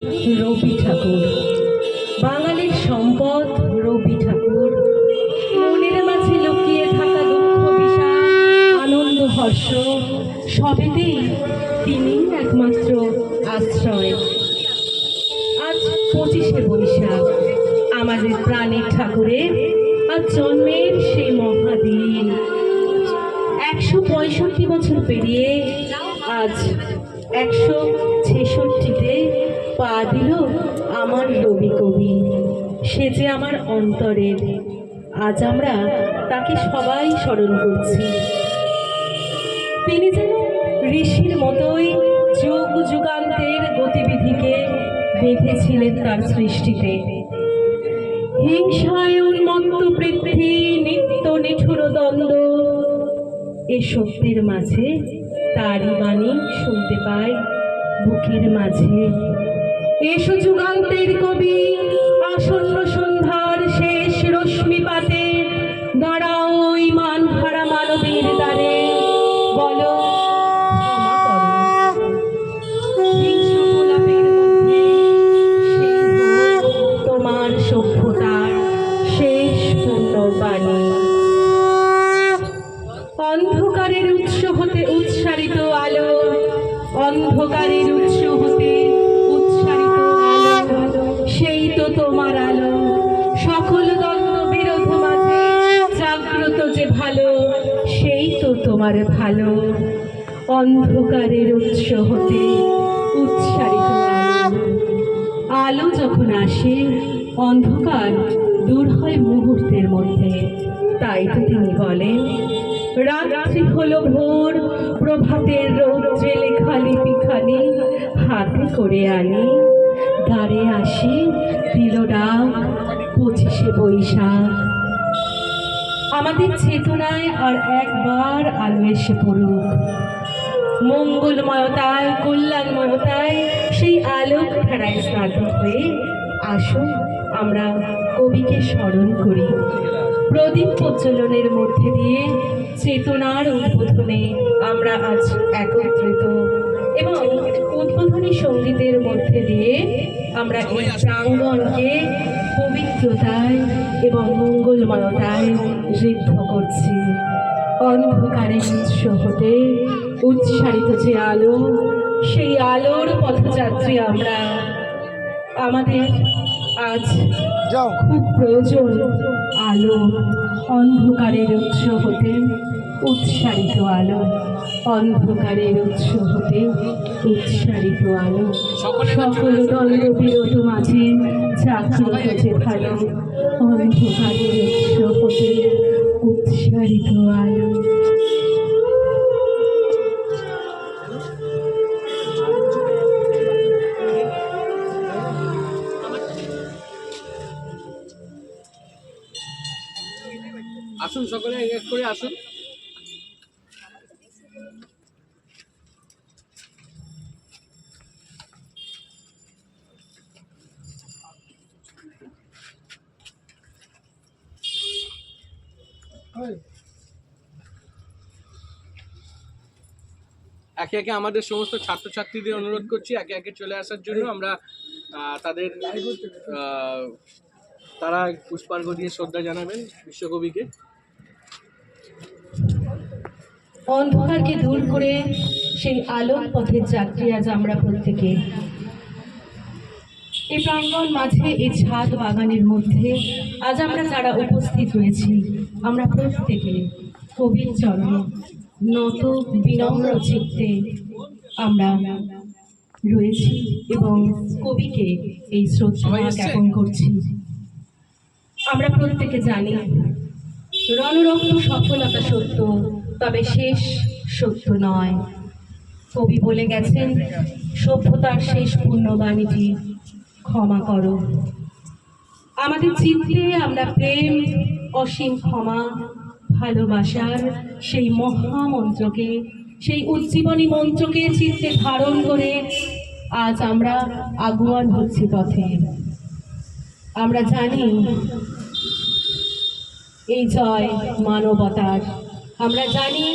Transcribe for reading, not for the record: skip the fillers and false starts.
রবি ঠাকুর, বাঙালির সম্পদ রবি ঠাকুর। মনের মাঝে লুকিয়ে থাকা দুঃখ, বিষাদ, আনন্দ, হর্ষ সবেতেই তিনি একমাত্র আশ্রয়। আজ 25শে বৈশাখ, আমাদের প্রাণের ঠাকুরের আজ জন্মের সেই মহাদিন। 165 বছর পেরিয়ে আজ 166তে পা দিল আমার রবি কবি। সে যে আমার অন্তরের, আজ আমরা তাকে সবাই স্মরণ করছি। তিনি যেন ঋষির মতোই যুগ যুগান্তের গতিবিধিকে বেঁধেছিলেন তার সৃষ্টিতে। হিংসায় উন্মত্ত পৃথ্বী, নিত্য নিঠুর দ্বন্দ্ব, এ সত্যের মাঝে তারই বাণী শুনতে পাই বুকের মাঝে। এসো যুগান্তের কবি, আসন্ন সন্ধ্যার শেষ রশ্মিপাতে দাঁড়াও ওই মানহারা মানবীর দ্বারে, বলো ক্ষমা করো। হিংস্র গোলাপের মধ্যে সেই হোক তোমার সভ্যতার শেষ পুণ্যবাণী। অন্ধকারের উৎস হতে উৎসারিত আলো, অন্ধকারের উৎস হতে উৎসারিত আলো, সেই তো তোমার আলো। সকল দ্বন্দ্ব বিরোধ মাঝে জাগ্রত যে ভালো, সেই তো তোমার ভালো। অন্ধকারের উৎস হতে উৎসারিত আলো, আলো যখন আসে অন্ধকার দূর হয় মুহূর্তের মধ্যে। তাই তো তিনি বলেন, রাত্রি হলো ভোর, প্রভাতের রৌদ্রে লেখা লিপিখানি হাতে করে আনি, দ্বারে আসি দিল ডাক 25শে বৈশাখ। আমাদের চেতনায় আর একবার আলো এসে পড়ুক, মঙ্গলময়তায় কল্যাণময়তায় সেই আলোক ধারায় স্নাত হয়ে আসুন আমরা কবিকে স্মরণ করি। প্রদীপ প্রজ্বলনের মধ্যে দিয়ে চেতনার উদ্বোধনে আমরা আজ একত্রিত, এবং উদ্বোধনী সঙ্গীতের মধ্যে দিয়ে আমরা এই প্রাঙ্গণকে পবিত্রতায় এবং মঙ্গলময়তায় ঋদ্ধ করছি। অন্ধকারের উৎস হতে উৎসারিত যে আলো, সেই আলোর পথযাত্রী আমরা। আমাদের আজ খুব প্রয়োজন আলো, অন্ধকারের উৎস হতে উৎসারিত আলো, অন্ধকারের উৎস হতে উৎসারিত আলো। সকল দ্বন্দ্ব বিরোধ মাঝে জাগ্রত যে ভালো, অন্ধকারের উৎস হতে উৎসারিত আলো। আসুন সকলে এক করে আসুন। একে একে আমাদের সমস্ত ছাত্রছাত্রীদের অনুরোধ করছি একে একে চলে আসার জন্য। আমরা তাদের তারা পুষ্পার্ঘ দিয়ে শ্রদ্ধা জানাবেন বিশ্বকবিকে। অন্ধকারকে দূর করে সেই আলোক পথের যাত্রী আজ আমরা প্রত্যেকে। এই প্রাঙ্গণ মাঝে, এই ছাদ বাগানের মধ্যে আজ আমরা যারা উপস্থিত রয়েছি, আমরা প্রত্যেকে কবির চরণে নত বিনম্র চিত্তে আমরা রয়েছি এবং কবিকে এই শ্রদ্ধা জ্ঞাপন করছি। আমরা প্রত্যেকে জানি রণরক্ত সফলতা সত্য, তবে শেষ সত্য নয়। কবি বলে গেছেন, সভ্যতার শেষ পুণ্যবাণীটি ক্ষমা করো। আমাদের চিত্তে আমরা প্রেম, অসীম ক্ষমা, ভালোবাসার সেই মহামন্ত্রকে, সেই উজ্জীবনী মন্ত্রকে চিত্তে ধারণ করে আজ আমরা আগুয়ান হচ্ছি পথে। আমরা জানি এই জয় মানবতার, আমরা জানি